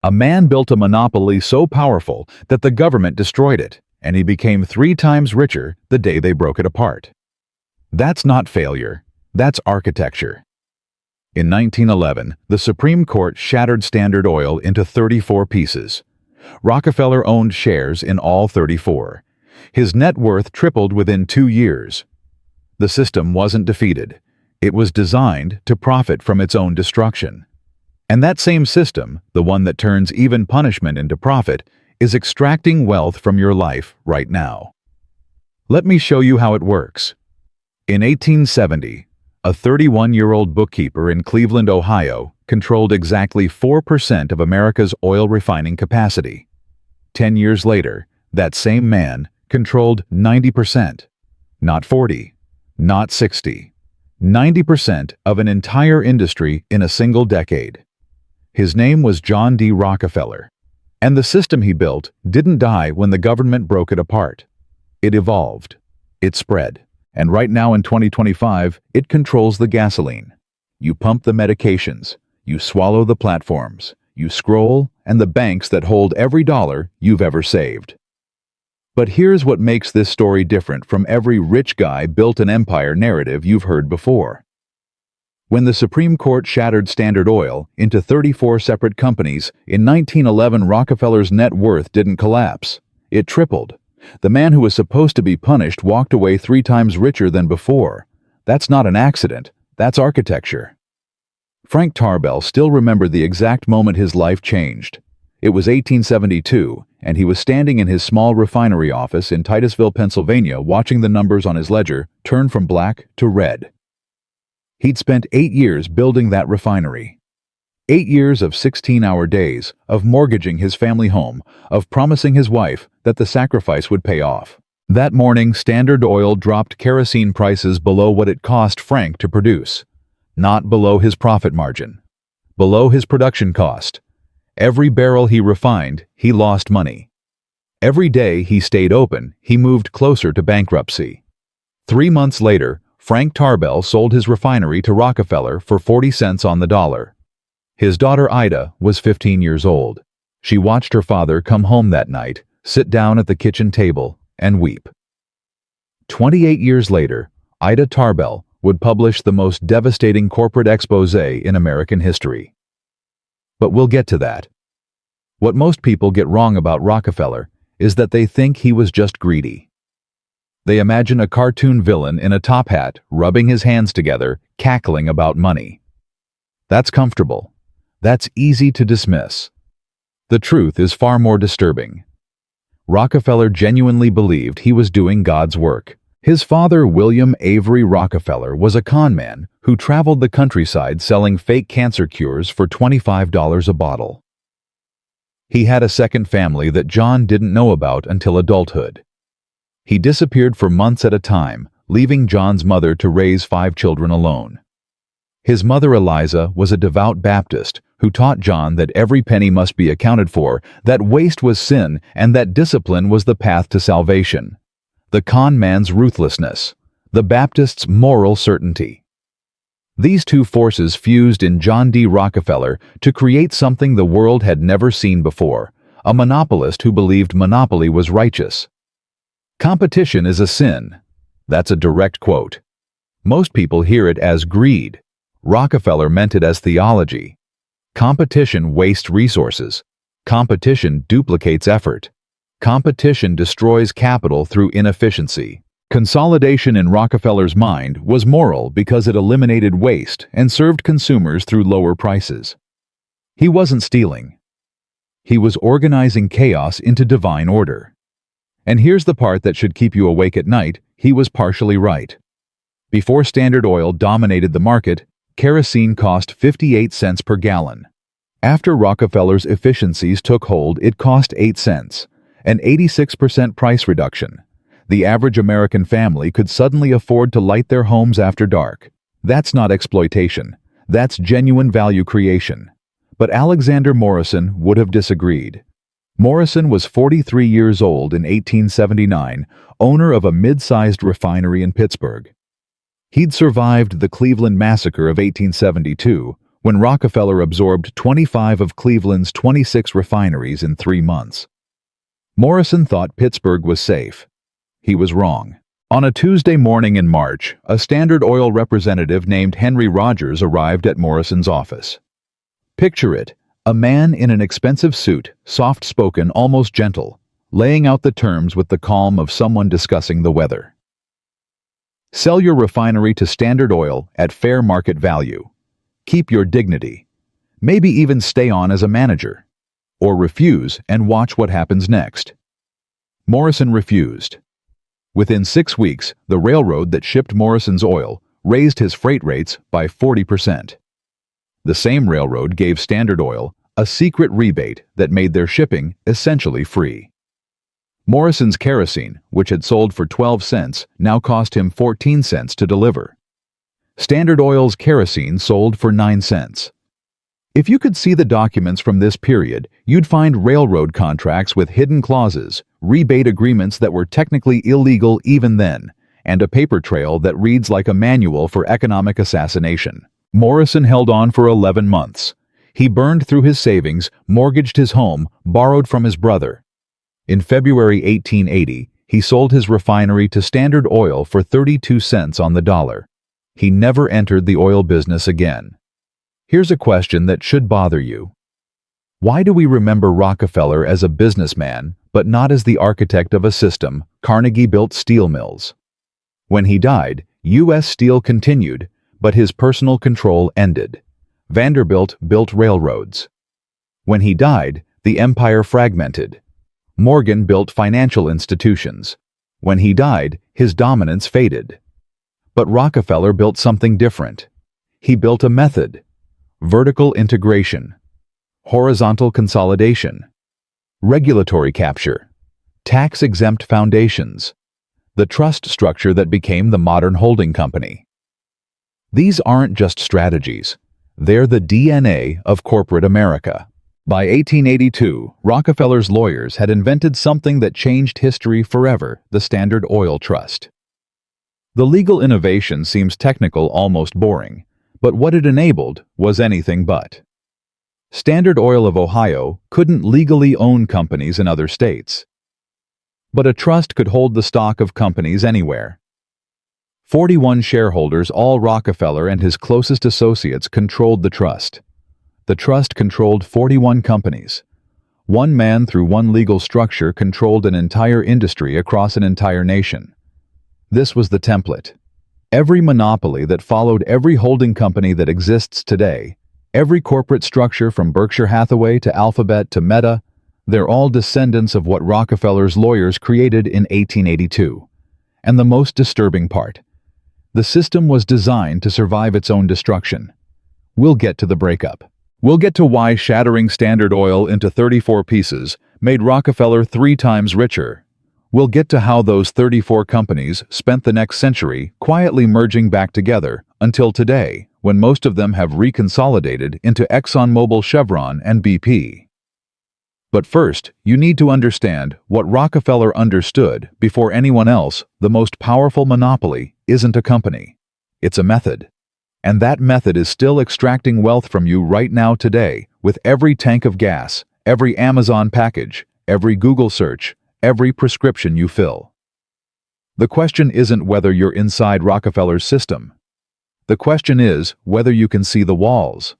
A man built a monopoly so powerful that the government destroyed it, and he became 3 times richer the day they broke it apart. That's not failure, that's architecture. In 1911, the Supreme Court shattered Standard Oil into 34 pieces. Rockefeller owned shares in all 34. His net worth tripled within 2 years. The system wasn't defeated. It was designed to profit from its own destruction. And that same system, the one that turns even punishment into profit, is extracting wealth from your life right now. Let me show you how it works. In 1870, a 31-year-old bookkeeper in Cleveland, Ohio, controlled exactly 4% of America's oil refining capacity. 10 years later, that same man controlled 90%, not 40, not 60, 90% of an entire industry in a single decade. His name was John D. Rockefeller, and the system he built didn't die when the government broke it apart. It evolved, it spread, and right now in 2025, it controls the gasoline. You pump the medications, you swallow the platforms, you scroll, and the banks that hold every dollar you've ever saved. But here's what makes this story different from every rich guy built an empire narrative you've heard before. When the Supreme Court shattered Standard Oil into 34 separate companies, in 1911 Rockefeller's net worth didn't collapse. It tripled. The man who was supposed to be punished walked away 3 times richer than before. That's not an accident. That's architecture. Frank Tarbell still remembered the exact moment his life changed. It was 1872, and he was standing in his small refinery office in Titusville, Pennsylvania, watching the numbers on his ledger turn from black to red. He'd spent 8 years building that refinery. 8 years of 16-hour days, of mortgaging his family home, of promising his wife that the sacrifice would pay off. That morning, Standard Oil dropped kerosene prices below what it cost Frank to produce. Not below his profit margin. Below his production cost. Every barrel he refined, he lost money. Every day he stayed open, he moved closer to bankruptcy. 3 months later, Frank Tarbell sold his refinery to Rockefeller for 40 cents on the dollar. His daughter Ida was 15 years old. She watched her father come home that night, sit down at the kitchen table, and weep. 28 years later, Ida Tarbell would publish the most devastating corporate expose in American history. But we'll get to that. What most people get wrong about Rockefeller is that they think he was just greedy. They imagine a cartoon villain in a top hat, rubbing his hands together, cackling about money. That's comfortable. That's easy to dismiss. The truth is far more disturbing. Rockefeller genuinely believed he was doing God's work. His father, William Avery Rockefeller, was a con man who traveled the countryside selling fake cancer cures for $25 a bottle. He had a second family that John didn't know about until adulthood. He disappeared for months at a time, leaving John's mother to raise 5 children alone. His mother, Eliza, was a devout Baptist who taught John that every penny must be accounted for, that waste was sin, and that discipline was the path to salvation. The con man's ruthlessness, the Baptist's moral certainty. These two forces fused in John D. Rockefeller to create something the world had never seen before, a monopolist who believed monopoly was righteous. Competition is a sin. That's a direct quote. Most people hear it as greed. Rockefeller meant it as theology. Competition wastes resources. Competition duplicates effort. Competition destroys capital through inefficiency. Consolidation in Rockefeller's mind was moral because it eliminated waste and served consumers through lower prices. He wasn't stealing. He was organizing chaos into divine order. And here's the part that should keep you awake at night, he was partially right. Before Standard Oil dominated the market, kerosene cost 58 cents per gallon. After Rockefeller's efficiencies took hold, it cost 8 cents, an 86% price reduction. The average American family could suddenly afford to light their homes after dark. That's not exploitation. That's genuine value creation. But Alexander Morrison would have disagreed. Morrison was 43 years old in 1879, owner of a mid-sized refinery in Pittsburgh. He'd survived the Cleveland Massacre of 1872, when Rockefeller absorbed 25 of Cleveland's 26 refineries in 3 months. Morrison thought Pittsburgh was safe. He was wrong. On a Tuesday morning in March, a Standard Oil representative named Henry Rogers arrived at Morrison's office. Picture it, a man in an expensive suit, soft-spoken, almost gentle, laying out the terms with the calm of someone discussing the weather. Sell your refinery to Standard Oil at fair market value. Keep your dignity. Maybe even stay on as a manager. Or refuse and watch what happens next. Morrison refused. Within 6 weeks, the railroad that shipped Morrison's oil raised his freight rates by 40%. The same railroad gave Standard Oil a secret rebate that made their shipping essentially free. Morrison's kerosene, which had sold for 12 cents, now cost him 14 cents to deliver. Standard Oil's kerosene sold for 9 cents. If you could see the documents from this period, you'd find railroad contracts with hidden clauses, rebate agreements that were technically illegal even then, and a paper trail that reads like a manual for economic assassination. Morrison held on for 11 months. He burned through his savings, mortgaged his home, borrowed from his brother. In February 1880, he sold his refinery to Standard Oil for 32 cents on the dollar. He never entered the oil business again. Here's a question that should bother you. Why do we remember Rockefeller as a businessman, but not as the architect of a system Carnegie built steel mills? When he died, U.S. Steel continued, but his personal control ended. Vanderbilt built railroads. When he died, the empire fragmented. Morgan built financial institutions. When he died, his dominance faded. But Rockefeller built something different. He built a method. Vertical integration, horizontal consolidation, regulatory capture, tax-exempt foundations, the trust structure that became the modern holding company. These aren't just strategies. They're the DNA of corporate America. By 1882, Rockefeller's lawyers had invented something that changed history forever, the Standard Oil Trust. The legal innovation seems technical, almost boring. But what it enabled was anything but. Standard Oil of Ohio couldn't legally own companies in other states. But a trust could hold the stock of companies anywhere. 41 shareholders, all Rockefeller and his closest associates, controlled the trust. The trust controlled 41 companies. One man through one legal structure controlled an entire industry across an entire nation. This was the template. Every monopoly that followed every holding company that exists today, every corporate structure from Berkshire Hathaway to Alphabet to Meta, they're all descendants of what Rockefeller's lawyers created in 1882. And the most disturbing part, the system was designed to survive its own destruction. We'll get to the breakup. We'll get to why shattering Standard Oil into 34 pieces made Rockefeller 3 times richer. We'll get to how those 34 companies spent the next century quietly merging back together until today, when most of them have reconsolidated into ExxonMobil, Chevron, and BP. But first, you need to understand what Rockefeller understood before anyone else: the most powerful monopoly isn't a company. It's a method. And that method is still extracting wealth from you right now today, with every tank of gas, every Amazon package, every Google search, every prescription you fill. The question isn't whether you're inside Rockefeller's system. The question is whether you can see the walls.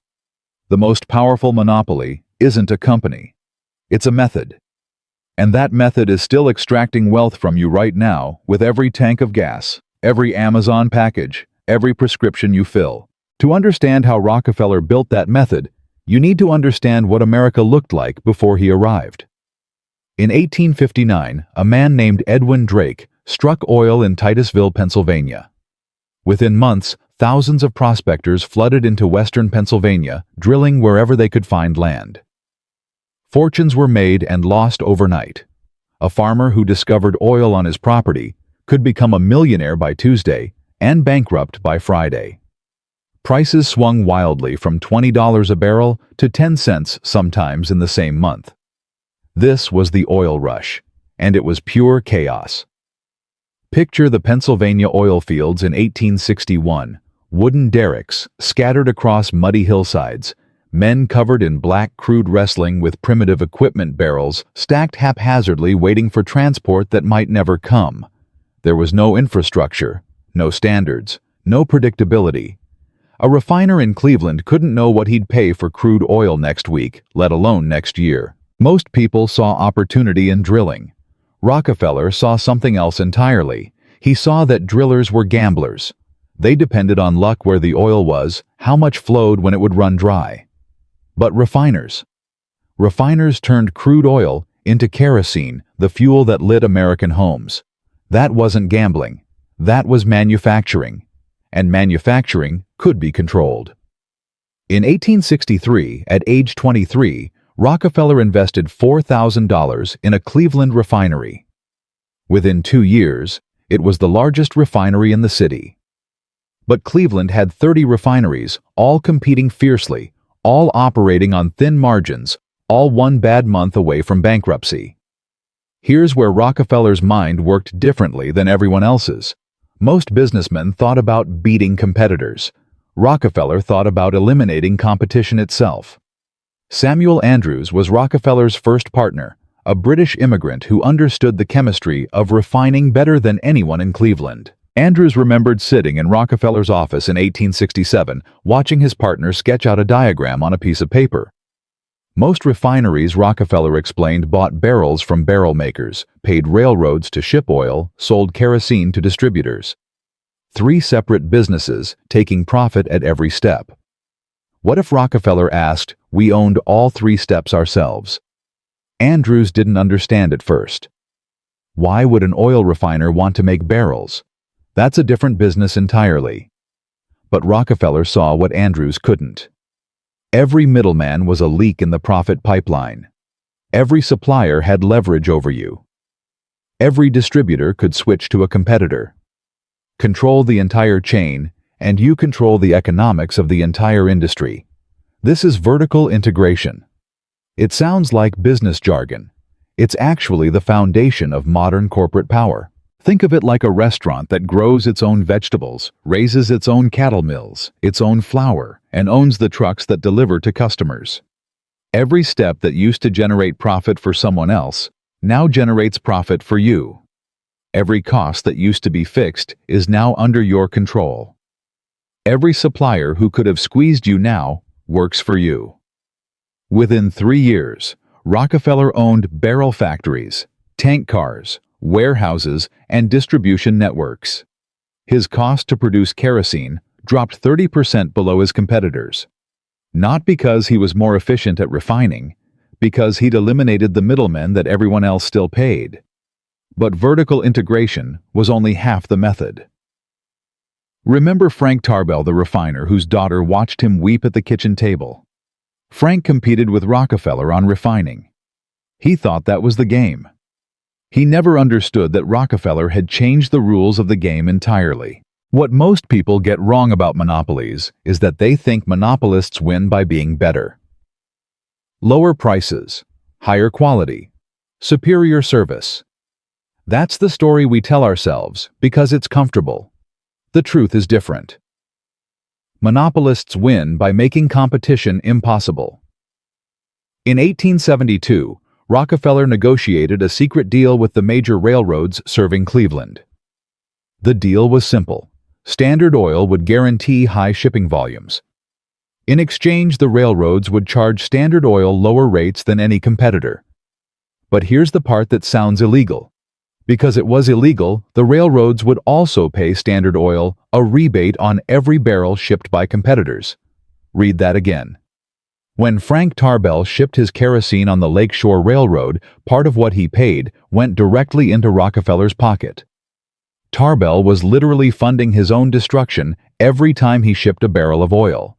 The most powerful monopoly isn't a company. It's a method. And that method is still extracting wealth from you right now with every tank of gas, every Amazon package, every prescription you fill. To understand how Rockefeller built that method, you need to understand what America looked like before he arrived. In 1859, a man named Edwin Drake struck oil in Titusville, Pennsylvania. Within months, thousands of prospectors flooded into western Pennsylvania, drilling wherever they could find land. Fortunes were made and lost overnight. A farmer who discovered oil on his property could become a millionaire by Tuesday and bankrupt by Friday. Prices swung wildly from $20 a barrel to 10 cents sometimes in the same month. This was the oil rush, and it was pure chaos. Picture the Pennsylvania oil fields in 1861, Wooden derricks scattered across muddy hillsides, men covered in black crude wrestling with primitive equipment barrels stacked haphazardly waiting for transport that might never come. There was no infrastructure, no standards, no predictability. A refiner in Cleveland couldn't know what he'd pay for crude oil next week, let alone next year. Most people saw opportunity in drilling. Rockefeller saw something else entirely. He saw that drillers were gamblers. They depended on luck where the oil was, how much flowed when it would run dry. But refiners turned crude oil into kerosene, the fuel that lit American homes. That wasn't gambling. That was manufacturing. And manufacturing could be controlled. In 1863, at age 23, Rockefeller invested $4,000 in a Cleveland refinery. Within 2 years, it was the largest refinery in the city. But Cleveland had 30 refineries, all competing fiercely, all operating on thin margins, all one bad month away from bankruptcy. Here's where Rockefeller's mind worked differently than everyone else's. Most businessmen thought about beating competitors. Rockefeller thought about eliminating competition itself. Samuel Andrews was Rockefeller's first partner, a British immigrant who understood the chemistry of refining better than anyone in Cleveland. Andrews remembered sitting in Rockefeller's office in 1867, watching his partner sketch out a diagram on a piece of paper. Most refineries, Rockefeller explained, bought barrels from barrel makers, paid railroads to ship oil, sold kerosene to distributors. 3 separate businesses, taking profit at every step. What if Rockefeller asked, we owned all 3 steps ourselves? Andrews didn't understand at first. Why would an oil refiner want to make barrels? That's a different business entirely. But Rockefeller saw what Andrews couldn't. Every middleman was a leak in the profit pipeline. Every supplier had leverage over you. Every distributor could switch to a competitor. Control the entire chain, and you control the economics of the entire industry. This is vertical integration. It sounds like business jargon. It's actually the foundation of modern corporate power. Think of it like a restaurant that grows its own vegetables, raises its own cattle mills, its own flour, and owns the trucks that deliver to customers. Every step that used to generate profit for someone else now generates profit for you. Every cost that used to be fixed is now under your control. Every supplier who could have squeezed you now works for you. Within 3 years, Rockefeller owned barrel factories, tank cars, warehouses, and distribution networks. His cost to produce kerosene dropped 30% below his competitors. Not because he was more efficient at refining, because he'd eliminated the middlemen that everyone else still paid. But vertical integration was only half the method. Remember Frank Tarbell, the refiner whose daughter watched him weep at the kitchen table? Frank competed with Rockefeller on refining. He thought that was the game. He never understood that Rockefeller had changed the rules of the game entirely. What most people get wrong about monopolies is that they think monopolists win by being better. Lower prices, higher quality, superior service. That's the story we tell ourselves because it's comfortable. The truth is different. Monopolists win by making competition impossible. In 1872, Rockefeller negotiated a secret deal with the major railroads serving Cleveland. The deal was simple. Standard Oil would guarantee high shipping volumes. In exchange, the railroads would charge Standard Oil lower rates than any competitor. But here's the part that sounds illegal. Because it was illegal, the railroads would also pay Standard Oil a rebate on every barrel shipped by competitors. Read that again. When Frank Tarbell shipped his kerosene on the Lakeshore Railroad, part of what he paid went directly into Rockefeller's pocket. Tarbell was literally funding his own destruction every time he shipped a barrel of oil.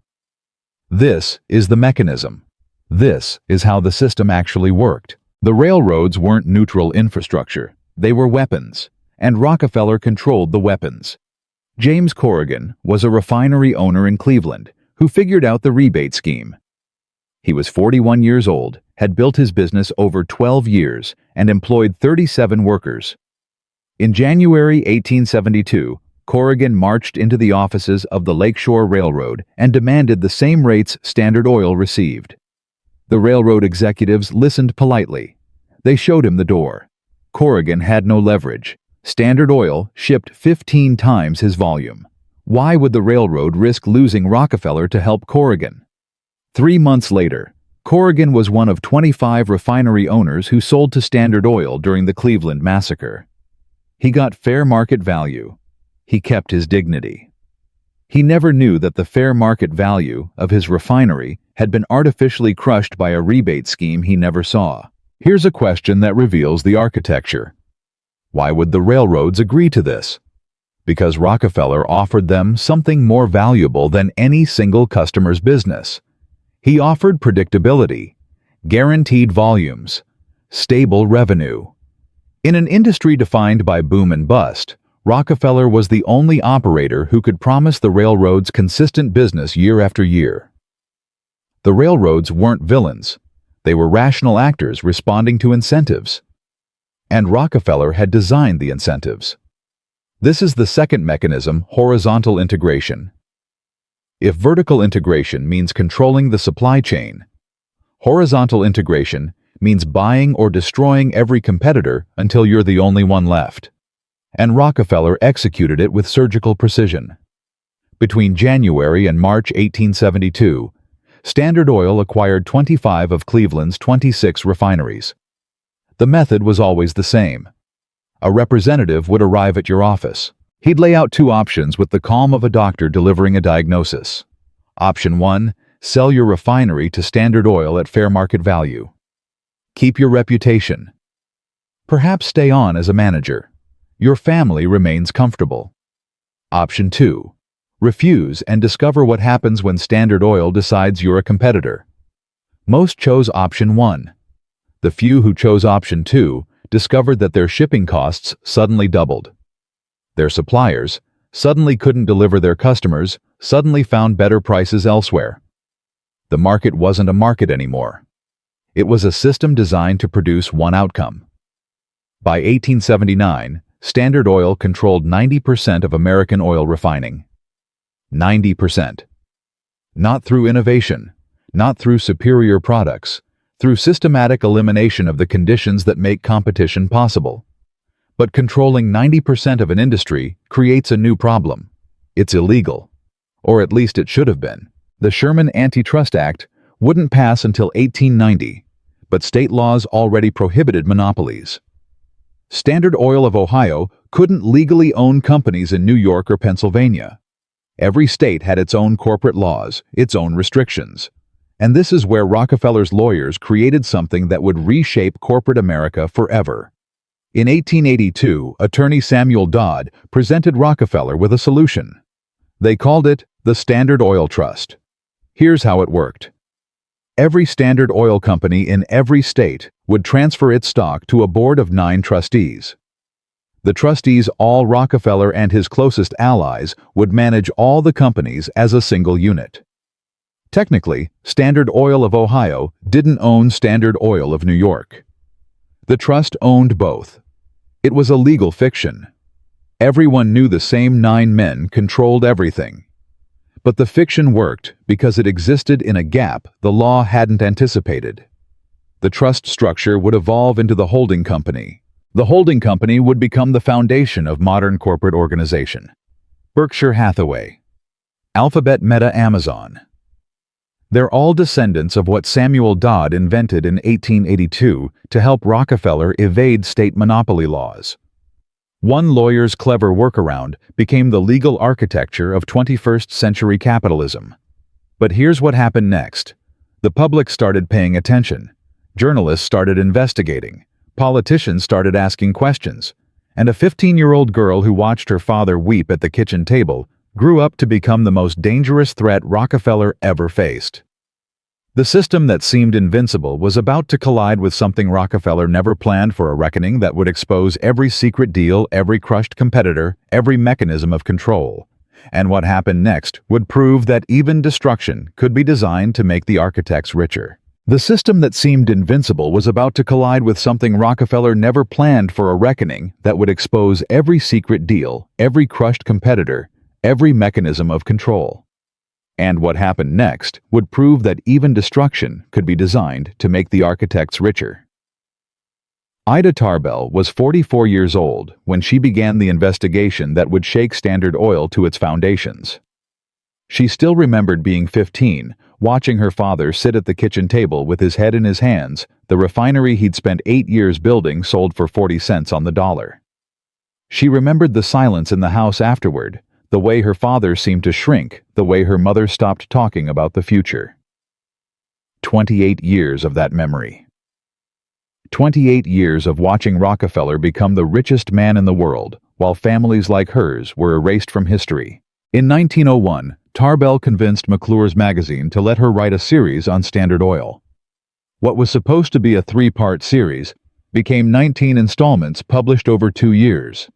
This is the mechanism. This is how the system actually worked. The railroads weren't neutral infrastructure. They were weapons, and Rockefeller controlled the weapons. James Corrigan was a refinery owner in Cleveland who figured out the rebate scheme. He was 41 years old, had built his business over 12 years, and employed 37 workers. In January 1872, Corrigan marched into the offices of the Lakeshore Railroad and demanded the same rates Standard Oil received. The railroad executives listened politely. They showed him the door. Corrigan had no leverage. Standard Oil shipped 15 times his volume. Why would the railroad risk losing Rockefeller to help Corrigan? 3 months later, Corrigan was one of 25 refinery owners who sold to Standard Oil during the Cleveland massacre. He got fair market value. He kept his dignity. He never knew that the fair market value of his refinery had been artificially crushed by a rebate scheme he never saw. Here's a question that reveals the architecture. Why would the railroads agree to this? Because Rockefeller offered them something more valuable than any single customer's business. He offered predictability, guaranteed volumes, stable revenue. In an industry defined by boom and bust, Rockefeller was the only operator who could promise the railroads consistent business year after year. The railroads weren't villains. They were rational actors responding to incentives. And Rockefeller had designed the incentives. This is the second mechanism, horizontal integration. If vertical integration means controlling the supply chain, horizontal integration means buying or destroying every competitor until you're the only one left. And Rockefeller executed it with surgical precision. Between January and March 1872, Standard Oil acquired 25 of Cleveland's 26 refineries. The method was always the same. A representative would arrive at your office. He'd lay out 2 options with the calm of a doctor delivering a diagnosis. Option 1, sell your refinery to Standard Oil at fair market value. Keep your reputation. Perhaps stay on as a manager. Your family remains comfortable. Option 2, refuse and discover what happens when Standard Oil decides you're a competitor. Most chose option 1. The few who chose option 2 discovered that their shipping costs suddenly doubled. Their suppliers suddenly couldn't deliver their customers, suddenly found better prices elsewhere. The market wasn't a market anymore. It was a system designed to produce one outcome. By 1879, Standard Oil controlled 90% of American oil refining. 90%. Not through innovation, not through superior products, through systematic elimination of the conditions that make competition possible. But controlling 90% of an industry creates a new problem. It's illegal. Or at least it should have been. The Sherman Antitrust Act wouldn't pass until 1890, but state laws already prohibited monopolies. Standard Oil of Ohio couldn't legally own companies in New York or Pennsylvania. Every state had its own corporate laws, its own restrictions. And this is where Rockefeller's lawyers created something that would reshape corporate America forever. In 1882, attorney Samuel Dodd presented Rockefeller with a solution. They called it the Standard Oil Trust. Here's how it worked. Every Standard Oil company in every state would transfer its stock to a board of 9 trustees. The trustees, all Rockefeller and his closest allies, would manage all the companies as a single unit. Technically, Standard Oil of Ohio didn't own Standard Oil of New York. The trust owned both. It was a legal fiction. Everyone knew the same 9 men controlled everything. But the fiction worked because it existed in a gap the law hadn't anticipated. The trust structure would evolve into the holding company. The holding company would become the foundation of modern corporate organization. Berkshire Hathaway, Alphabet, Meta, Amazon. They're all descendants of what Samuel Dodd invented in 1882 to help Rockefeller evade state monopoly laws. One lawyer's clever workaround became the legal architecture of 21st century capitalism. But here's what happened next. The public started paying attention. Journalists started investigating. Politicians started asking questions. And a 15-year-old girl who watched her father weep at the kitchen table grew up to become the most dangerous threat Rockefeller ever faced. The system that seemed invincible was about to collide with something Rockefeller never planned for, a reckoning that would expose every secret deal, every crushed competitor, every mechanism of control. And what happened next would prove that even destruction could be designed to make the architects richer. The system that seemed invincible was about to collide with something Rockefeller never planned for: a reckoning that would expose every secret deal, every crushed competitor, every mechanism of control. And what happened next would prove that even destruction could be designed to make the architects richer. Ida Tarbell was 44 years old when she began the investigation that would shake Standard Oil to its foundations. She still remembered being 15, watching her father sit at the kitchen table with his head in his hands. The refinery he'd spent 8 years building sold for 40 cents on the dollar. She remembered the silence in the house afterward, the way her father seemed to shrink, the way her mother stopped talking about the future. 28 years of that memory. 28 years of watching Rockefeller become the richest man in the world, while families like hers were erased from history. In 1901, Tarbell convinced McClure's magazine to let her write a series on Standard Oil. What was supposed to be a 3-part series became 19 installments published over 2 years.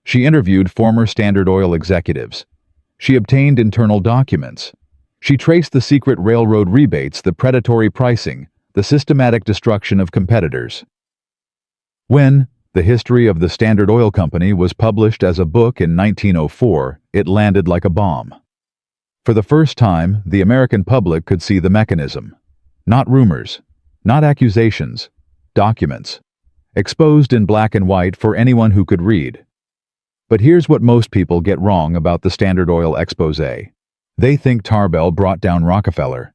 She interviewed former Standard Oil executives. She obtained internal documents. She traced the secret railroad rebates, the predatory pricing, the systematic destruction of competitors. When The History of the Standard Oil Company was published as a book in 1904, it landed like a bomb. For the first time, the American public could see the mechanism. Not rumors, not accusations, documents, exposed in black and white for anyone who could read. But here's what most people get wrong about the Standard Oil expose. They think Tarbell brought down Rockefeller.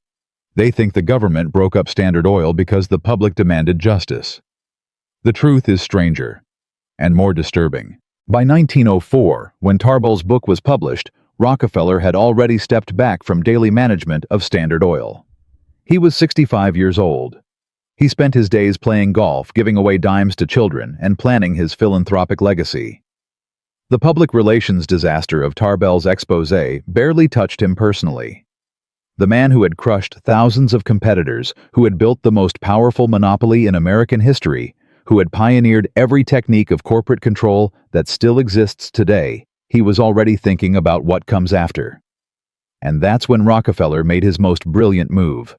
They think the government broke up Standard Oil because the public demanded justice. The truth is stranger and more disturbing. By 1904, when Tarbell's book was published, Rockefeller had already stepped back from daily management of Standard Oil. He was 65 years old. He spent his days playing golf, giving away dimes to children, and planning his philanthropic legacy. The public relations disaster of Tarbell's expose barely touched him personally. The man who had crushed thousands of competitors, who had built the most powerful monopoly in American history, who had pioneered every technique of corporate control that still exists today, he was already thinking about what comes after. And that's when Rockefeller made his most brilliant move.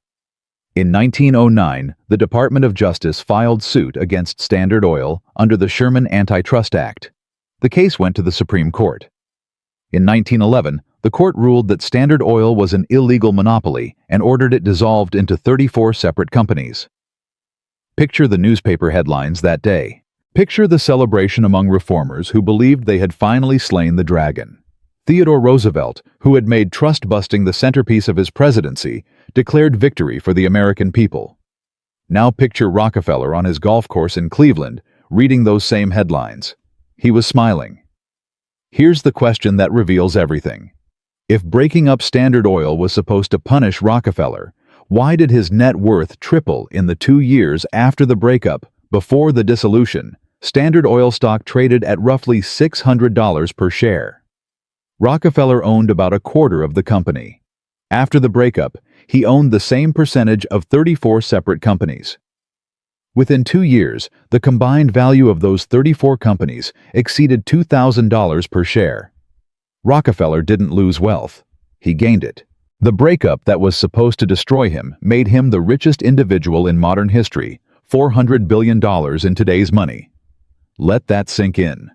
In 1909, the Department of Justice filed suit against Standard Oil under the Sherman Antitrust Act. The case went to the Supreme Court. In 1911, the court ruled that Standard Oil was an illegal monopoly and ordered it dissolved into 34 separate companies. Picture the newspaper headlines that day. Picture the celebration among reformers who believed they had finally slain the dragon. Theodore Roosevelt, who had made trust-busting the centerpiece of his presidency, declared victory for the American people. Now picture Rockefeller on his golf course in Cleveland, reading those same headlines. He was smiling. Here's the question that reveals everything. If breaking up Standard Oil was supposed to punish Rockefeller, why did his net worth triple in the 2 years after the breakup? Before the dissolution, Standard Oil stock traded at roughly $600 per share. Rockefeller owned about a quarter of the company. After the breakup, he owned the same percentage of 34 separate companies. Within 2 years, the combined value of those 34 companies exceeded $2,000 per share. Rockefeller didn't lose wealth. He gained it. The breakup that was supposed to destroy him made him the richest individual in modern history, $400 billion in today's money. Let that sink in.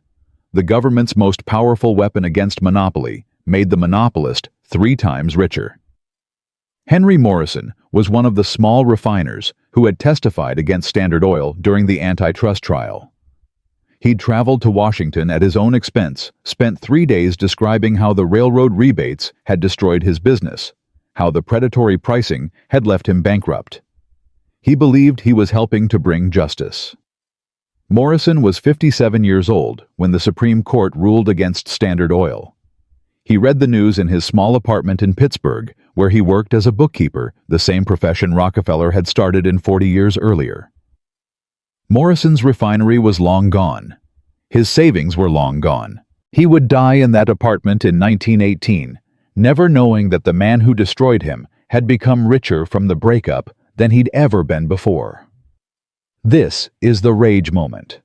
The government's most powerful weapon against monopoly made the monopolist 3 times richer. Henry Morrison was one of the small refiners who had testified against Standard Oil during the antitrust trial. He'd traveled to Washington at his own expense, spent 3 days describing how the railroad rebates had destroyed his business, how the predatory pricing had left him bankrupt. He believed he was helping to bring justice. Morrison was 57 years old when the Supreme Court ruled against Standard Oil. He read the news in his small apartment in Pittsburgh, where he worked as a bookkeeper, the same profession Rockefeller had started in 40 years earlier. Morrison's refinery was long gone. His savings were long gone. He would die in that apartment in 1918, never knowing that the man who destroyed him had become richer from the breakup than he'd ever been before. This is the rage moment.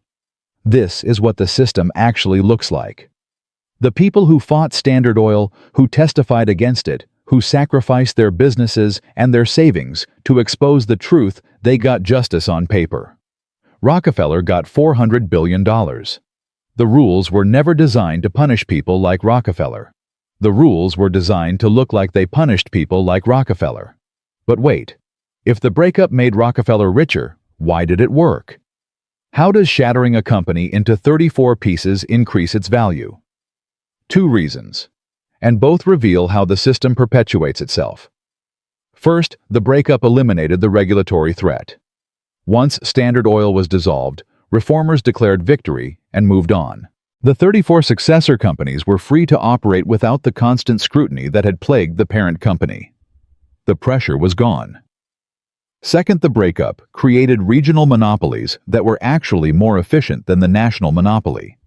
This is what the system actually looks like. The people who fought Standard Oil, who testified against it, who sacrificed their businesses and their savings to expose the truth. They got justice on paper. Rockefeller got $400 billion. The rules were never designed to punish people like Rockefeller. The rules were designed to look like they punished people like Rockefeller. But wait, if the breakup made Rockefeller richer, why did it work? How does shattering a company into 34 pieces increase its value? 2 reasons, and both reveal how the system perpetuates itself. First, the breakup eliminated the regulatory threat. Once Standard Oil was dissolved, reformers declared victory and moved on. The 34 successor companies were free to operate without the constant scrutiny that had plagued the parent company. The pressure was gone. Second, the breakup created regional monopolies that were actually more efficient than the national monopoly.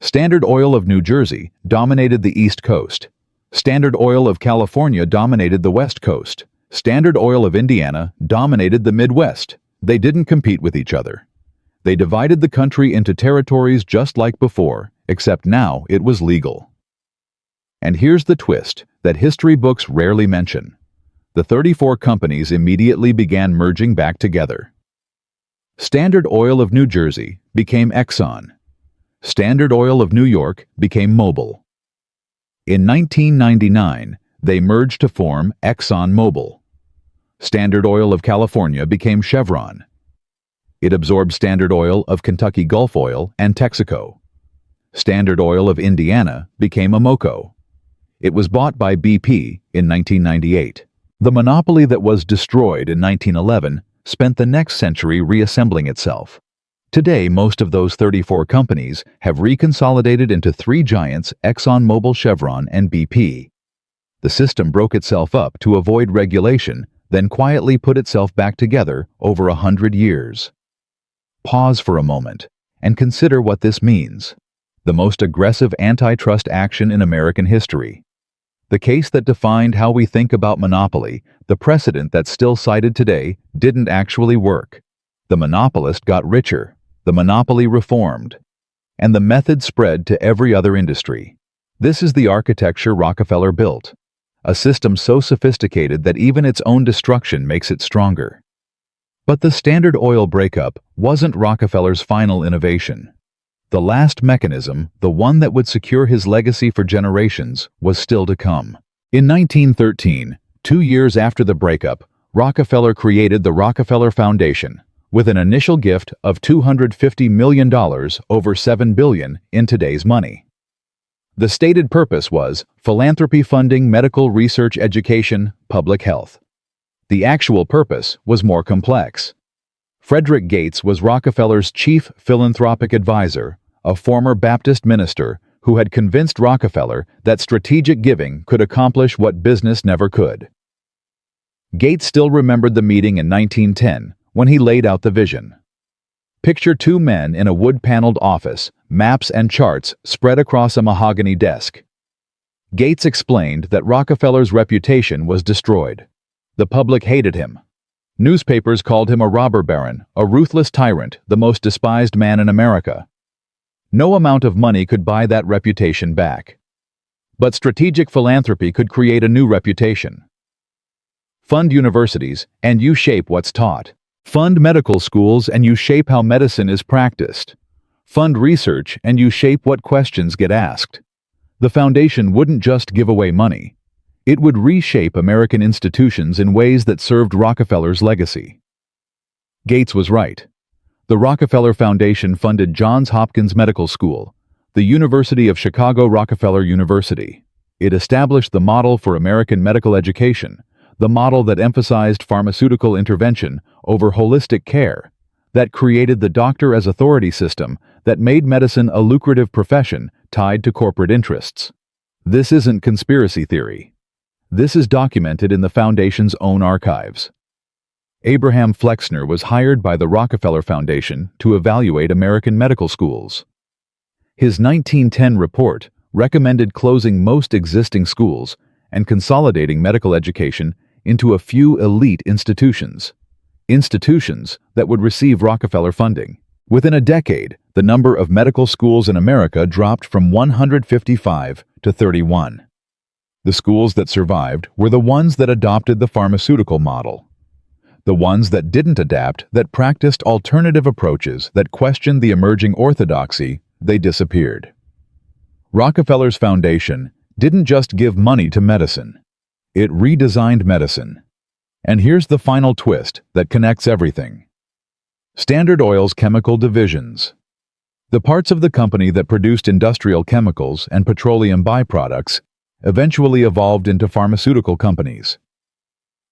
Standard Oil of New Jersey dominated the East Coast. Standard Oil of California dominated the West Coast. Standard Oil of Indiana dominated the Midwest. They didn't compete with each other. They divided the country into territories just like before, except now it was legal. And here's the twist that history books rarely mention. The 34 companies immediately began merging back together. Standard Oil of New Jersey became Exxon. Standard Oil of New York became Mobil. In 1999, they merged to form ExxonMobil. Standard Oil of California became Chevron. It absorbed Standard Oil of Kentucky Gulf Oil and Texaco. Standard Oil of Indiana became Amoco. It was bought by BP in 1998. The monopoly that was destroyed in 1911 spent the next century reassembling itself. Today, most of those 34 companies have reconsolidated into 3 giants: ExxonMobil, Chevron, and BP. The system broke itself up to avoid regulation, then quietly put itself back together over 100 years. Pause for a moment and consider what this means. The most aggressive antitrust action in American history. The case that defined how we think about monopoly, the precedent that's still cited today, didn't actually work. The monopolist got richer, the monopoly reformed, and the method spread to every other industry. This is the architecture Rockefeller built, a system so sophisticated that even its own destruction makes it stronger. But the Standard Oil breakup wasn't Rockefeller's final innovation. The last mechanism, the one that would secure his legacy for generations, was still to come. In 1913, 2 years after the breakup, Rockefeller created the Rockefeller Foundation, with an initial gift of $250 million, over $7 billion in today's money. The stated purpose was philanthropy funding medical research, education, public health. The actual purpose was more complex. Frederick Gates was Rockefeller's chief philanthropic advisor, a former Baptist minister who had convinced Rockefeller that strategic giving could accomplish what business never could. Gates still remembered the meeting in 1910 when he laid out the vision. Picture 2 men in a wood-paneled office, maps and charts spread across a mahogany desk. Gates explained that Rockefeller's reputation was destroyed. The public hated him. Newspapers called him a robber baron, a ruthless tyrant, the most despised man in America. No amount of money could buy that reputation back. But strategic philanthropy could create a new reputation. Fund universities, and you shape what's taught. Fund medical schools, and you shape how medicine is practiced. Fund research, and you shape what questions get asked. The foundation wouldn't just give away money. It would reshape American institutions in ways that served Rockefeller's legacy. Gates was right. The Rockefeller Foundation funded Johns Hopkins Medical School, the University of Chicago Rockefeller University. It established the model for American medical education, the model that emphasized pharmaceutical intervention over holistic care, that created the doctor as authority system that made medicine a lucrative profession tied to corporate interests. This isn't conspiracy theory. This is documented in the Foundation's own archives. Abraham Flexner was hired by the Rockefeller Foundation to evaluate American medical schools. His 1910 report recommended closing most existing schools and consolidating medical education into a few elite institutions that would receive Rockefeller funding. Within a decade, the number of medical schools in America dropped from 155 to 31. The schools that survived were the ones that adopted the pharmaceutical model. The ones that didn't adapt, that practiced alternative approaches, that questioned the emerging orthodoxy, they disappeared. Rockefeller's foundation didn't just give money to medicine. It redesigned medicine. And here's the final twist that connects everything. Standard Oil's chemical divisions. The parts of the company that produced industrial chemicals and petroleum byproducts eventually evolved into pharmaceutical companies.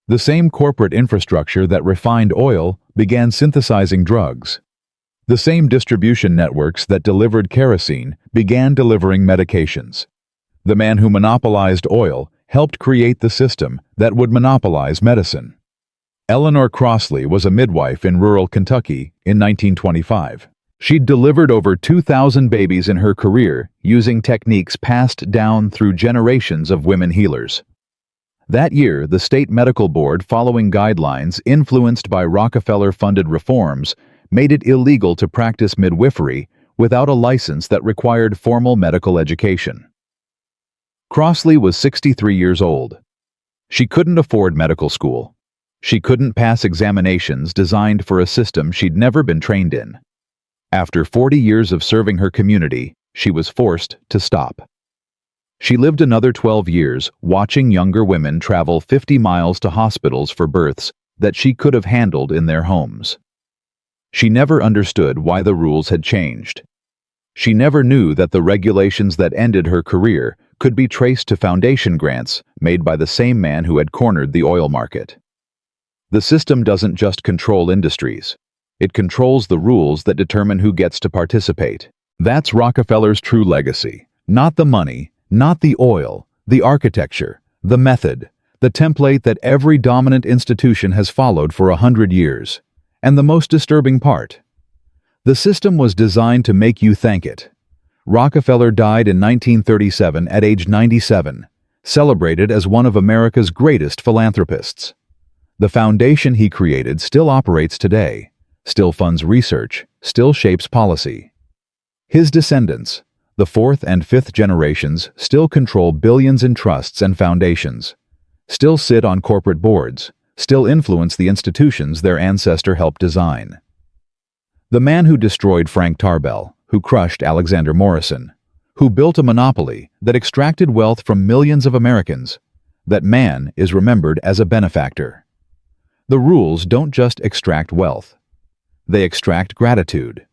The same corporate infrastructure that refined oil began synthesizing drugs. The same distribution networks that delivered kerosene began delivering medications. The man who monopolized oil helped create the system that would monopolize medicine. Eleanor Crossley was a midwife in rural Kentucky in 1925. She'd delivered over 2,000 babies in her career using techniques passed down through generations of women healers. That year, the state medical board, following guidelines influenced by Rockefeller-funded reforms, made it illegal to practice midwifery without a license that required formal medical education. Crossley was 63 years old. She couldn't afford medical school. She couldn't pass examinations designed for a system she'd never been trained in. After 40 years of serving her community, she was forced to stop. She lived another 12 years watching younger women travel 50 miles to hospitals for births that she could have handled in their homes. She never understood why the rules had changed. She never knew that the regulations that ended her career could be traced to foundation grants made by the same man who had cornered the oil market. The system doesn't just control industries. It controls the rules that determine who gets to participate. That's Rockefeller's true legacy. Not the money, not the oil, the architecture, the method, the template that every dominant institution has followed for 100 years. And the most disturbing part: the system was designed to make you thank it. Rockefeller died in 1937 at age 97, celebrated as one of America's greatest philanthropists. The foundation he created still operates today, still funds research, still shapes policy. His descendants, the fourth and fifth generations, still control billions in trusts and foundations, still sit on corporate boards, still influence the institutions their ancestor helped design. The man who destroyed Frank Tarbell, who crushed Alexander Morrison, who built a monopoly that extracted wealth from millions of Americans, that man is remembered as a benefactor. The rules don't just extract wealth. They extract gratitude.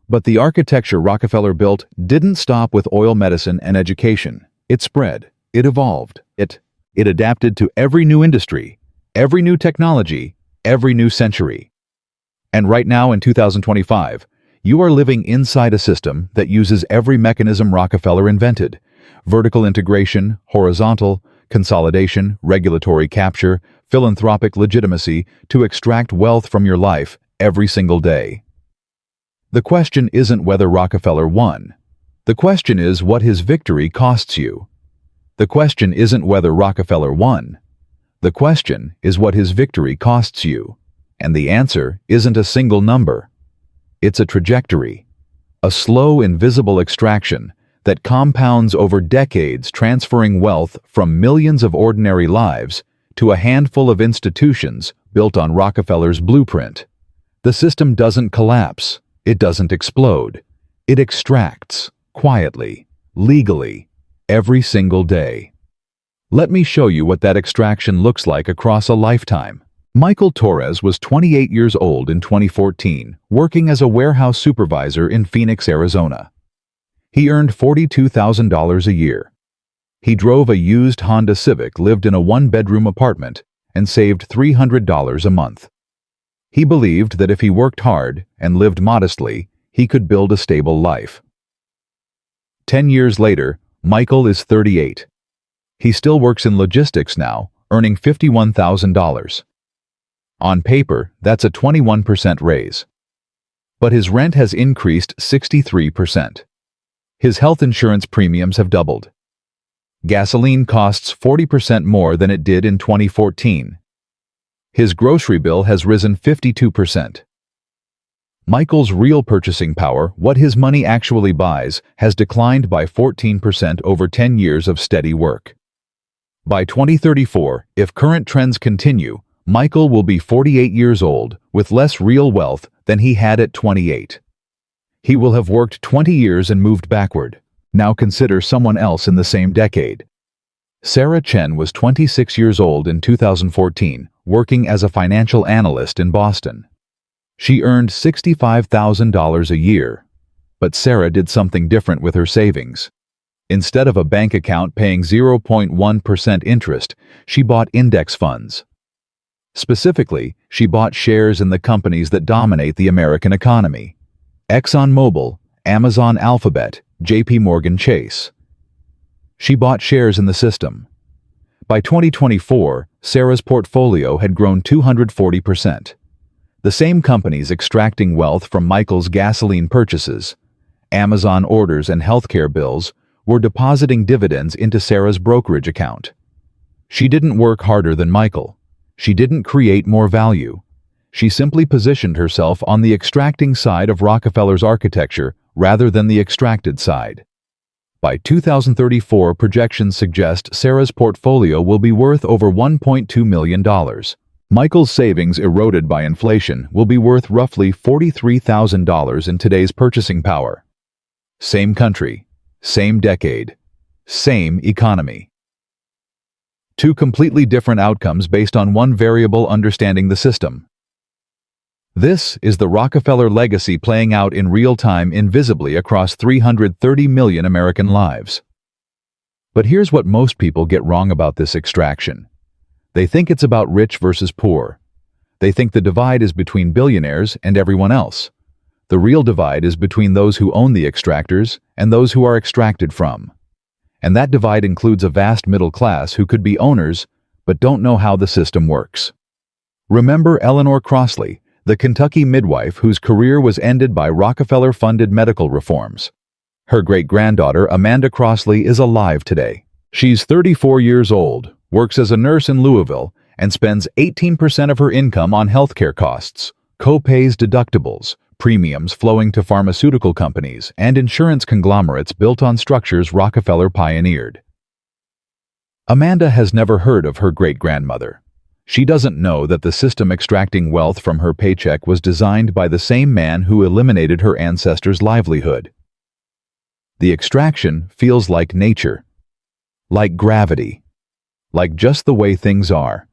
But the architecture Rockefeller built didn't stop with oil, medicine, and education. It spread. It evolved. It adapted to every new industry, every new technology, every new century. And right now in 2025, you are living inside a system that uses every mechanism Rockefeller invented: vertical integration, horizontal, consolidation, regulatory capture, philanthropic legitimacy, to extract wealth from your life every single day. The question isn't whether Rockefeller won. The question is what his victory costs you. The question isn't whether Rockefeller won. The question is what his victory costs you. And the answer isn't a single number. It's a trajectory, a slow, invisible extraction that compounds over decades, transferring wealth from millions of ordinary lives to a handful of institutions built on Rockefeller's blueprint. The system doesn't collapse. It doesn't explode. It extracts, quietly, legally, every single day. Let me show you what that extraction looks like across a lifetime. Michael Torres was 28 years old in 2014, working as a warehouse supervisor in Phoenix, Arizona. He earned $42,000 a year. He drove a used Honda Civic, lived in a one-bedroom apartment, and saved $300 a month. He believed that if he worked hard and lived modestly, he could build a stable life. 10 years later, Michael is 38. He still works in logistics now, earning $51,000. On paper, that's a 21% raise. But his rent has increased 63%. His health insurance premiums have doubled. Gasoline costs 40% more than it did in 2014. His grocery bill has risen 52%. Michael's real purchasing power, what his money actually buys, has declined by 14% over 10 years of steady work. By 2034, if current trends continue, Michael will be 48 years old with less real wealth than he had at 28. He will have worked 20 years and moved backward. Now consider someone else in the same decade. Sarah Chen was 26 years old in 2014, working as a financial analyst in Boston. She earned $65,000 a year. But Sarah did something different with her savings. Instead of a bank account paying 0.1% interest, she bought index funds. Specifically, she bought shares in the companies that dominate the American economy: ExxonMobil, Amazon Alphabet, JP Morgan Chase. She bought shares in the system. By 2024, Sarah's portfolio had grown 240%. The same companies extracting wealth from Michael's gasoline purchases, Amazon orders and healthcare bills were depositing dividends into Sarah's brokerage account. She didn't work harder than Michael. She didn't create more value. She simply positioned herself on the extracting side of Rockefeller's architecture rather than the extracted side. By 2034, projections suggest Sarah's portfolio will be worth over $1.2 million. Michael's savings, eroded by inflation, will be worth roughly $43,000 in today's purchasing power. Same country, same decade, same economy. Two completely different outcomes based on one variable: understanding the system. This is the Rockefeller legacy playing out in real time invisibly across 330 million American lives. But here's what most people get wrong about this extraction. They think it's about rich versus poor. They think the divide is between billionaires and everyone else. The real divide is between those who own the extractors and those who are extracted from. And that divide includes a vast middle class who could be owners but don't know how the system works. Remember Eleanor Crossley, the Kentucky midwife whose career was ended by Rockefeller-funded medical reforms. Her great-granddaughter, Amanda Crossley, is alive today. She's 34 years old, works as a nurse in Louisville, and spends 18% of her income on healthcare costs, co-pays, deductibles, premiums flowing to pharmaceutical companies, and insurance conglomerates built on structures Rockefeller pioneered. Amanda has never heard of her great-grandmother. She doesn't know that the system extracting wealth from her paycheck was designed by the same man who eliminated her ancestors' livelihood. The extraction feels like nature, like gravity, like just the way things are.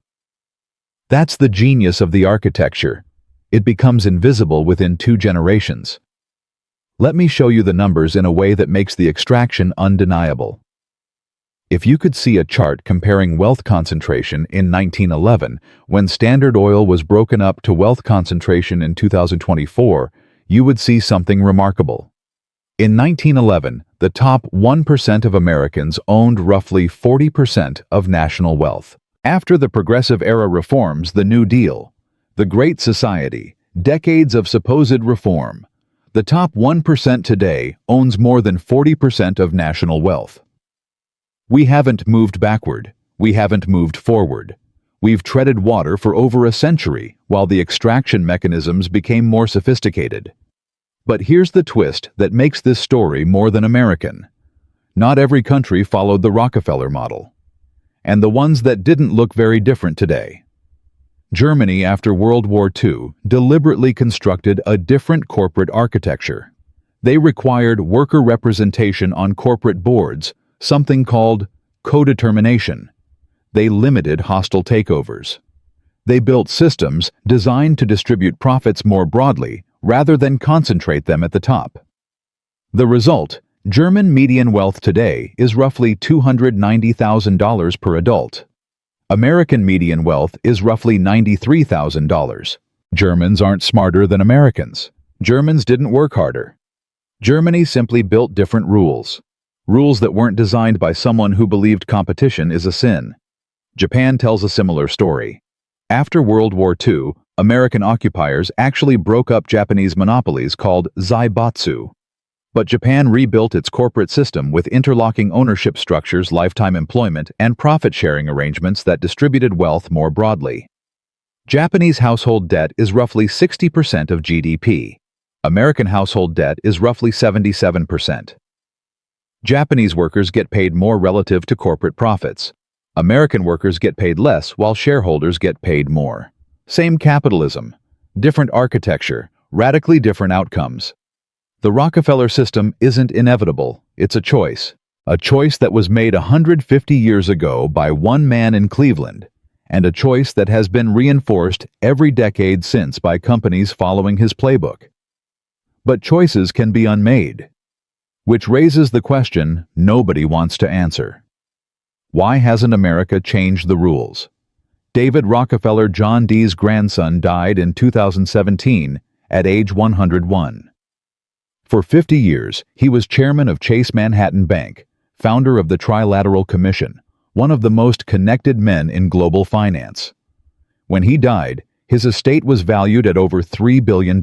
That's the genius of the architecture. It becomes invisible within 2 generations. Let me show you the numbers in a way that makes the extraction undeniable. If you could see a chart comparing wealth concentration in 1911, when Standard Oil was broken up, to wealth concentration in 2024, you would see something remarkable. In 1911, the top 1% of Americans owned roughly 40% of national wealth. After the Progressive Era reforms, the New Deal, the Great Society, decades of supposed reform, the top 1% today owns more than 40% of national wealth. We haven't moved backward. We haven't moved forward. We've treaded water for over a century while the extraction mechanisms became more sophisticated. But here's the twist that makes this story more than American. Not every country followed the Rockefeller model. And the ones that didn't look very different today. Germany, after World War II, deliberately constructed a different corporate architecture. They required worker representation on corporate boards, something called co-determination. They limited hostile takeovers. They built systems designed to distribute profits more broadly rather than concentrate them at the top. The result: German median wealth today is roughly $290,000 per adult. American median wealth is roughly $93,000. Germans aren't smarter than Americans. Germans didn't work harder. Germany simply built different rules. Rules that weren't designed by someone who believed competition is a sin. Japan tells a similar story. After World War II, American occupiers actually broke up Japanese monopolies called zaibatsu. But Japan rebuilt its corporate system with interlocking ownership structures, lifetime employment, and profit-sharing arrangements that distributed wealth more broadly. Japanese household debt is roughly 60% of GDP. American household debt is roughly 77%. Japanese workers get paid more relative to corporate profits. American workers get paid less while shareholders get paid more. Same capitalism, different architecture, radically different outcomes. The Rockefeller system isn't inevitable, it's a choice. A choice that was made 150 years ago by one man in Cleveland, and a choice that has been reinforced every decade since by companies following his playbook. But choices can be unmade, which raises the question nobody wants to answer. Why hasn't America changed the rules? David Rockefeller, John D.'s grandson, died in 2017 at age 101. For 50 years, he was chairman of Chase Manhattan Bank, founder of the Trilateral Commission, one of the most connected men in global finance. When he died, his estate was valued at over $3 billion.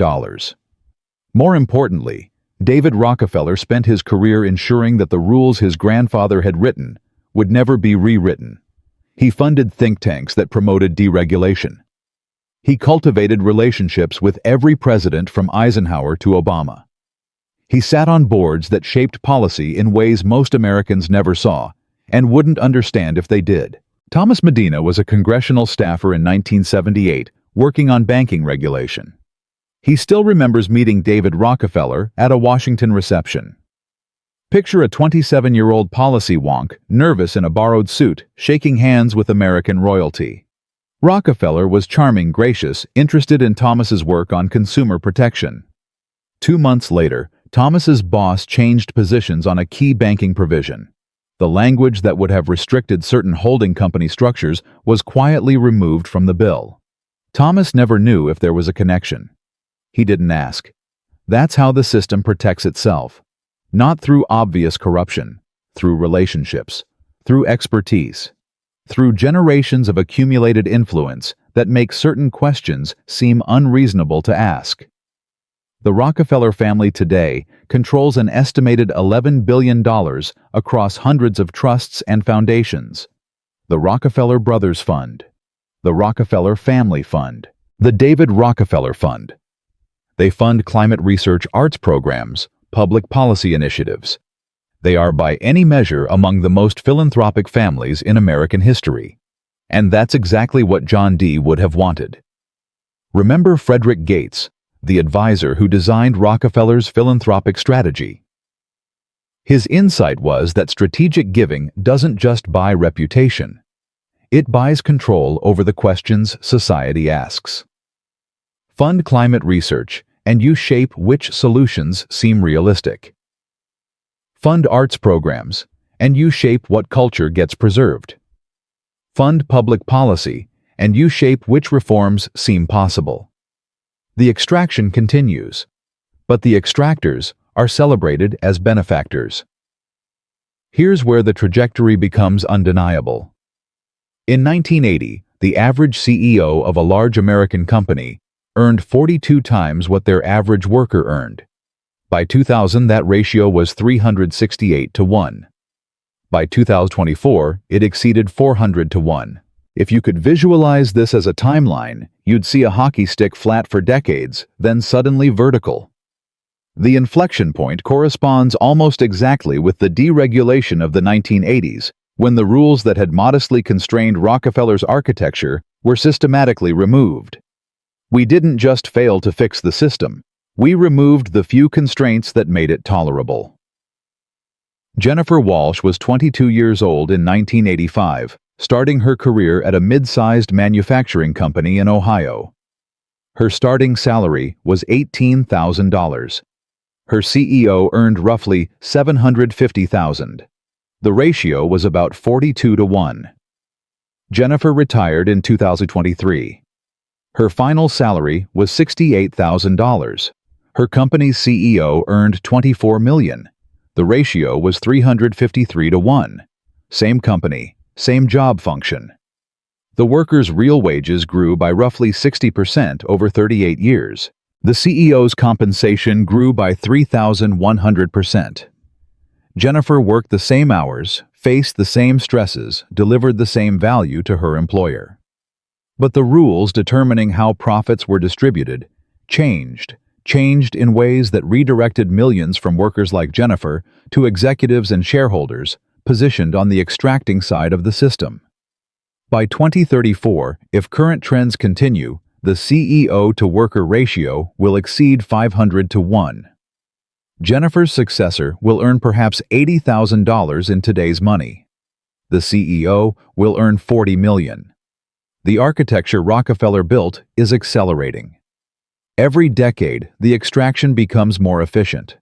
More importantly, David Rockefeller spent his career ensuring that the rules his grandfather had written would never be rewritten. He funded think tanks that promoted deregulation. He cultivated relationships with every president from Eisenhower to Obama. He sat on boards that shaped policy in ways most Americans never saw and wouldn't understand if they did. Thomas Medina was a congressional staffer in 1978 working on banking regulation. He still remembers meeting David Rockefeller at a Washington reception. Picture a 27-year-old policy wonk, nervous in a borrowed suit, shaking hands with American royalty. Rockefeller was charming, gracious, interested in Thomas's work on consumer protection. 2 months later, Thomas's boss changed positions on a key banking provision. The language that would have restricted certain holding company structures was quietly removed from the bill. Thomas never knew if there was a connection. He didn't ask. That's how the system protects itself. Not through obvious corruption, through relationships, through expertise, through generations of accumulated influence that make certain questions seem unreasonable to ask. The Rockefeller family today controls an estimated $11 billion across hundreds of trusts and foundations. The Rockefeller Brothers Fund, the Rockefeller Family Fund, the David Rockefeller Fund. They fund climate research, arts programs, public policy initiatives. They are by any measure among the most philanthropic families in American history. And that's exactly what John D. would have wanted. Remember Frederick Gates, the advisor who designed Rockefeller's philanthropic strategy. His insight was that strategic giving doesn't just buy reputation. It buys control over the questions society asks. Fund climate research, and you shape which solutions seem realistic. Fund arts programs, and you shape what culture gets preserved. Fund public policy, and you shape which reforms seem possible. The extraction continues, but the extractors are celebrated as benefactors. Here's where the trajectory becomes undeniable. In 1980, the average CEO of a large American company earned 42 times what their average worker earned. By 2000, that ratio was 368 to 1. By 2024, it exceeded 400 to 1. If you could visualize this as a timeline, you'd see a hockey stick flat for decades, then suddenly vertical. The inflection point corresponds almost exactly with the deregulation of the 1980s, when the rules that had modestly constrained Rockefeller's architecture were systematically removed. We didn't just fail to fix the system, we removed the few constraints that made it tolerable. Jennifer Walsh was 22 years old in 1985, starting her career at a mid-sized manufacturing company in Ohio. Her starting salary was $18,000. Her CEO earned roughly $750,000. The ratio was about 42 to 1. Jennifer retired in 2023. Her final salary was $68,000. Her company's CEO earned $24 million. The ratio was 353 to 1. Same company, same job function. The workers' real wages grew by roughly 60% over 38 years. The CEO's compensation grew by 3,100%. Jennifer worked the same hours, faced the same stresses, delivered the same value to her employer. But the rules determining how profits were distributed changed in ways that redirected millions from workers like Jennifer to executives and shareholders positioned on the extracting side of the system. By 2034, if current trends continue, the CEO to worker ratio will exceed 500 to 1. Jennifer's successor will earn perhaps $80,000 in today's money. The CEO will earn $40 million. The architecture Rockefeller built is accelerating. Every decade, the extraction becomes more efficient.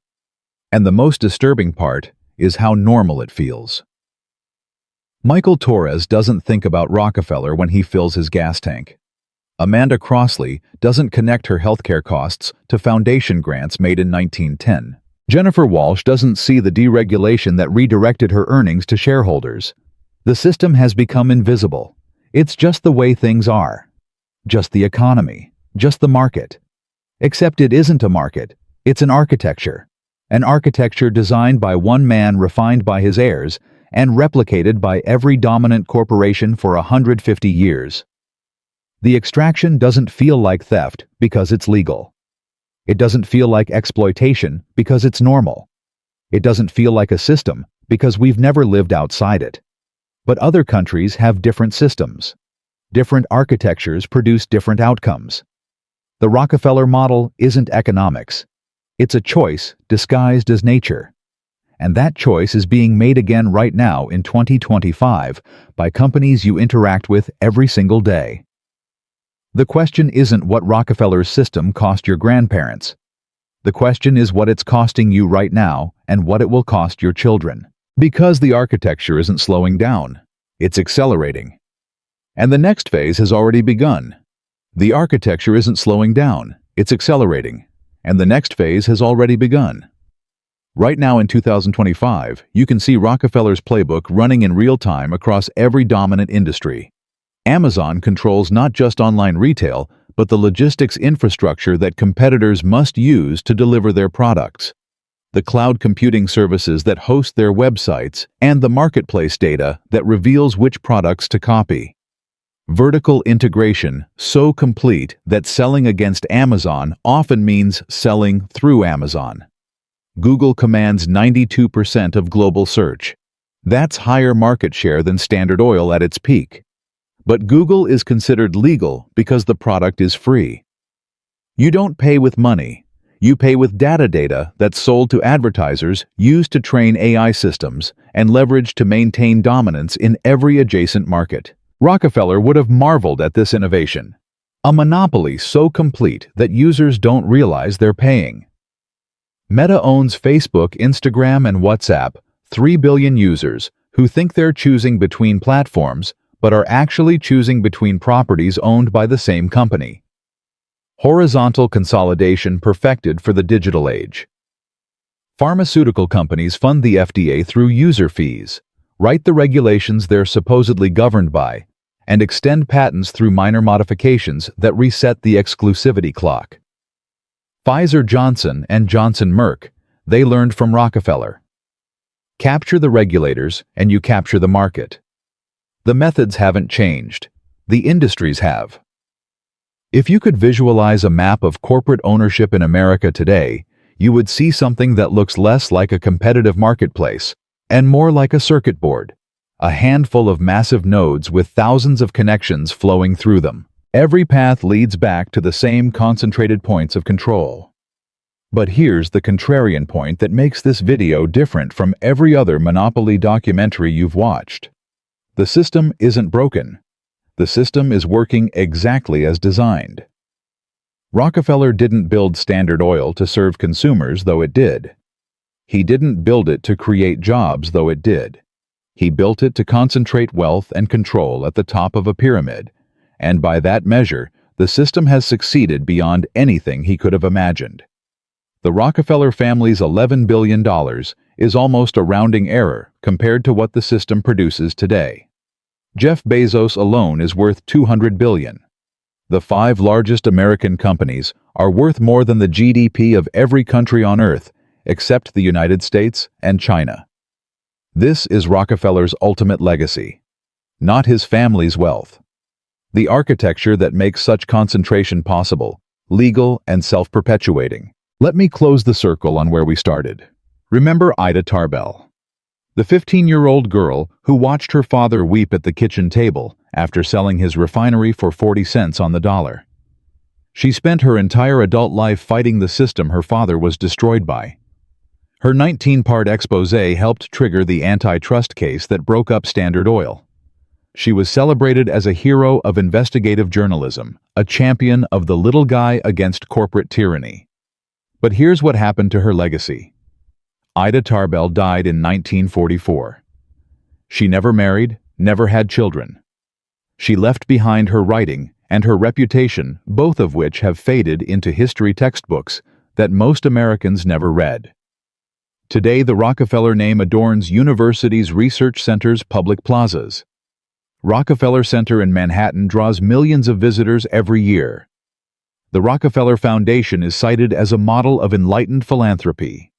And the most disturbing part is how normal it feels. Michael Torres doesn't think about Rockefeller when he fills his gas tank. Amanda Crossley doesn't connect her healthcare costs to foundation grants made in 1910. Jennifer Walsh doesn't see the deregulation that redirected her earnings to shareholders. The system has become invisible. It's just the way things are. Just the economy. Just the market. Except it isn't a market. It's an architecture. An architecture designed by one man, refined by his heirs, and replicated by every dominant corporation for 150 years. The extraction doesn't feel like theft because it's legal. It doesn't feel like exploitation because it's normal. It doesn't feel like a system because we've never lived outside it. But other countries have different systems. Different architectures produce different outcomes. The Rockefeller model isn't economics. It's a choice disguised as nature. And that choice is being made again right now in 2025 by companies you interact with every single day. The question isn't what Rockefeller's system cost your grandparents. The question is what it's costing you right now and what it will cost your children. Because the architecture isn't slowing down, it's accelerating. And the next phase has already begun. The architecture isn't slowing down, it's accelerating. And the next phase has already begun. Right now in 2025, you can see Rockefeller's playbook running in real time across every dominant industry. Amazon controls not just online retail, but the logistics infrastructure that competitors must use to deliver their products. The cloud computing services that host their websites, and the marketplace data that reveals which products to copy. Vertical integration so complete that selling against Amazon often means selling through Amazon. Google commands 92% of global search. That's higher market share than Standard Oil at its peak. But Google is considered legal because the product is free. You don't pay with money. You pay with data that's sold to advertisers used to train AI systems and leveraged to maintain dominance in every adjacent market. Rockefeller would have marveled at this innovation. A monopoly so complete that users don't realize they're paying. Meta owns Facebook, Instagram, and WhatsApp, 3 billion users who think they're choosing between platforms but are actually choosing between properties owned by the same company. Horizontal consolidation perfected for the digital age. Pharmaceutical companies fund the FDA through user fees, write the regulations they're supposedly governed by, and extend patents through minor modifications that reset the exclusivity clock. Pfizer, Johnson & Johnson, Merck, they learned from Rockefeller. Capture the regulators and you capture the market. The methods haven't changed. The industries have. If you could visualize a map of corporate ownership in America today, you would see something that looks less like a competitive marketplace and more like a circuit board, a handful of massive nodes with thousands of connections flowing through them. Every path leads back to the same concentrated points of control. But here's the contrarian point that makes this video different from every other monopoly documentary you've watched. The system isn't broken. The system is working exactly as designed. Rockefeller didn't build Standard Oil to serve consumers, though it did. He didn't build it to create jobs, though it did. He built it to concentrate wealth and control at the top of a pyramid. And by that measure, the system has succeeded beyond anything he could have imagined. The Rockefeller family's $11 billion is almost a rounding error compared to what the system produces today. Jeff Bezos alone is worth $200 billion. The 5 largest American companies are worth more than the GDP of every country on Earth, except the United States and China. This is Rockefeller's ultimate legacy, not his family's wealth. The architecture that makes such concentration possible, legal and self-perpetuating. Let me close the circle on where we started. Remember Ida Tarbell, the 15-year-old girl who watched her father weep at the kitchen table after selling his refinery for 40 cents on the dollar. She spent her entire adult life fighting the system her father was destroyed by. Her 19-part exposé helped trigger the antitrust case that broke up Standard Oil. She was celebrated as a hero of investigative journalism, a champion of the little guy against corporate tyranny. But here's what happened to her legacy. Ida Tarbell died in 1944. She never married, never had children. She left behind her writing and her reputation, both of which have faded into history textbooks that most Americans never read. Today, the Rockefeller name adorns universities' research centers' public plazas. Rockefeller Center in Manhattan draws millions of visitors every year. The Rockefeller Foundation is cited as a model of enlightened philanthropy.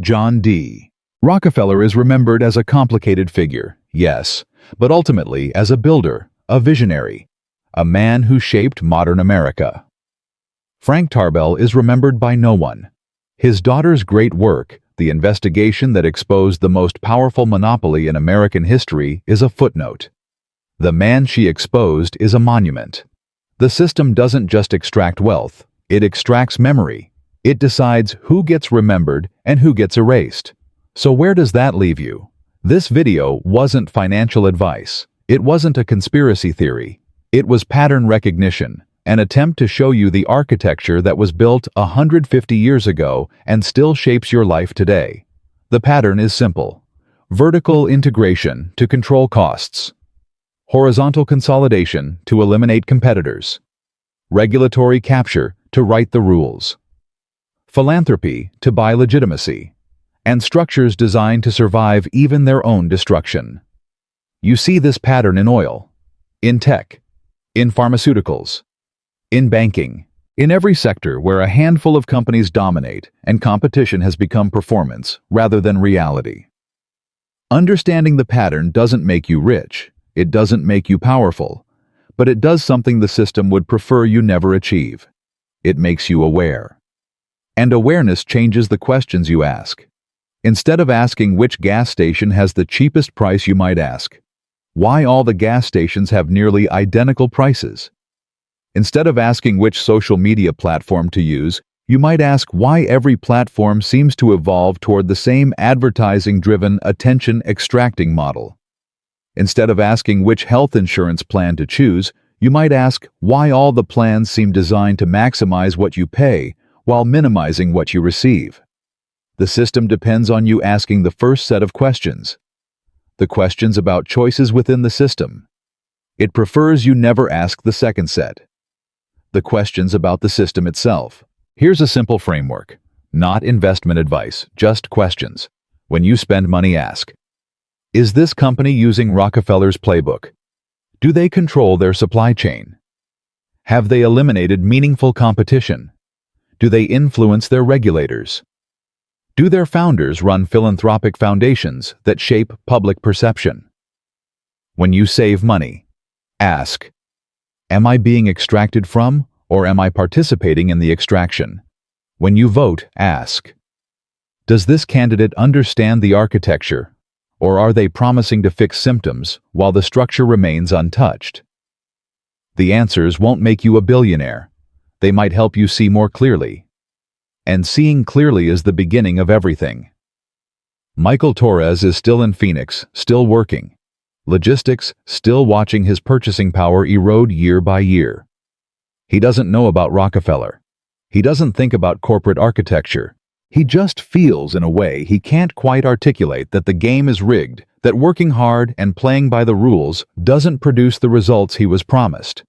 John D. Rockefeller is remembered as a complicated figure, yes, but ultimately as a builder, a visionary, a man who shaped modern America. Frank Tarbell is remembered by no one. His daughter's great work, the investigation that exposed the most powerful monopoly in American history, is a footnote. The man she exposed is a monument. The system doesn't just extract wealth, it extracts memory. It decides who gets remembered and who gets erased. So where does that leave you? This video wasn't financial advice. It wasn't a conspiracy theory. It was pattern recognition, an attempt to show you the architecture that was built 150 years ago and still shapes your life today. The pattern is simple. Vertical integration to control costs. Horizontal consolidation to eliminate competitors. Regulatory capture to write the rules. Philanthropy to buy legitimacy. And structures designed to survive even their own destruction. You see this pattern in oil, in tech, in pharmaceuticals, in banking, in every sector where a handful of companies dominate and competition has become performance rather than reality. Understanding the pattern doesn't make you rich. It doesn't make you powerful, but it does something the system would prefer you never achieve. It makes you aware. And awareness changes the questions you ask. Instead of asking which gas station has the cheapest price, you might ask, why all the gas stations have nearly identical prices? Instead of asking which social media platform to use, you might ask why every platform seems to evolve toward the same advertising-driven, attention-extracting model. Instead of asking which health insurance plan to choose, you might ask why all the plans seem designed to maximize what you pay while minimizing what you receive. The system depends on you asking the first set of questions. The questions about choices within the system. It prefers you never ask the second set. The questions about the system itself. Here's a simple framework. Not investment advice, just questions. When you spend money, ask, is this company using Rockefeller's playbook? Do they control their supply chain? Have they eliminated meaningful competition? Do they influence their regulators? Do their founders run philanthropic foundations that shape public perception? When you save money, ask, am I being extracted from, or am I participating in the extraction? When you vote, ask, does this candidate understand the architecture, or are they promising to fix symptoms while the structure remains untouched? The answers won't make you a billionaire. They might help you see more clearly. And seeing clearly is the beginning of everything. Michael Torres is still in Phoenix, still working. Logistics, still watching his purchasing power erode year by year. He doesn't know about Rockefeller. He doesn't think about corporate architecture. He just feels in a way he can't quite articulate that the game is rigged, that working hard and playing by the rules doesn't produce the results he was promised.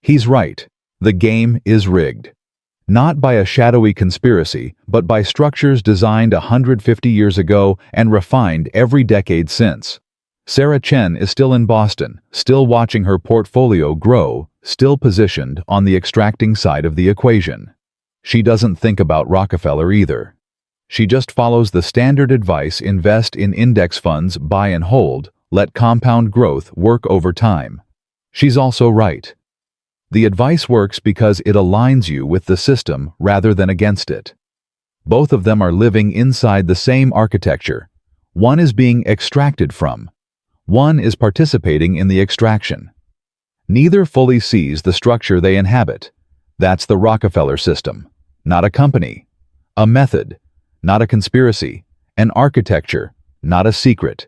He's right. The game is rigged. Not by a shadowy conspiracy, but by structures designed 150 years ago and refined every decade since. Sarah Chen is still in Boston, still watching her portfolio grow, still positioned on the extracting side of the equation. She doesn't think about Rockefeller either. She just follows the standard advice: invest in index funds, buy and hold, let compound growth work over time. She's also right. The advice works because it aligns you with the system rather than against it. Both of them are living inside the same architecture. One is being extracted from. One is participating in the extraction. Neither fully sees the structure they inhabit. That's the Rockefeller system. Not a company. A method. Not a conspiracy. An architecture. Not a secret.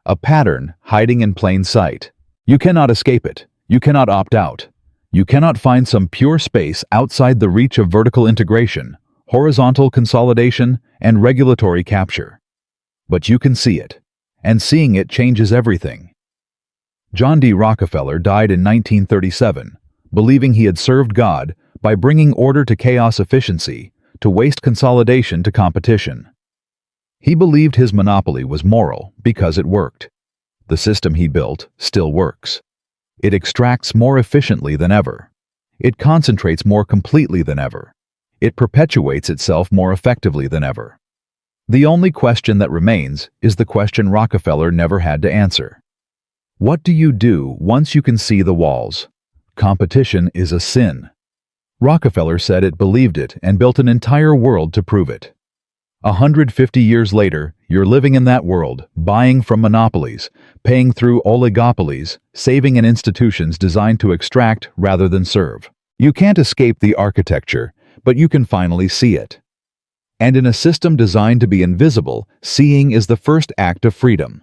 A pattern hiding in plain sight. You cannot escape it. You cannot opt out. You cannot find some pure space outside the reach of vertical integration, horizontal consolidation, and regulatory capture. But you can see it, and seeing it changes everything. John D. Rockefeller died in 1937, believing he had served God by bringing order to chaos efficiency, to waste consolidation to competition. He believed his monopoly was moral because it worked. The system he built still works. It extracts more efficiently than ever. It concentrates more completely than ever. It perpetuates itself more effectively than ever. The only question that remains is the question Rockefeller never had to answer. What do you do once you can see the walls? Competition is a sin. Rockefeller said it believed it and built an entire world to prove it. 150 years later, you're living in that world, buying from monopolies, paying through oligopolies, saving in institutions designed to extract rather than serve. You can't escape the architecture, but you can finally see it. And in a system designed to be invisible, seeing is the first act of freedom.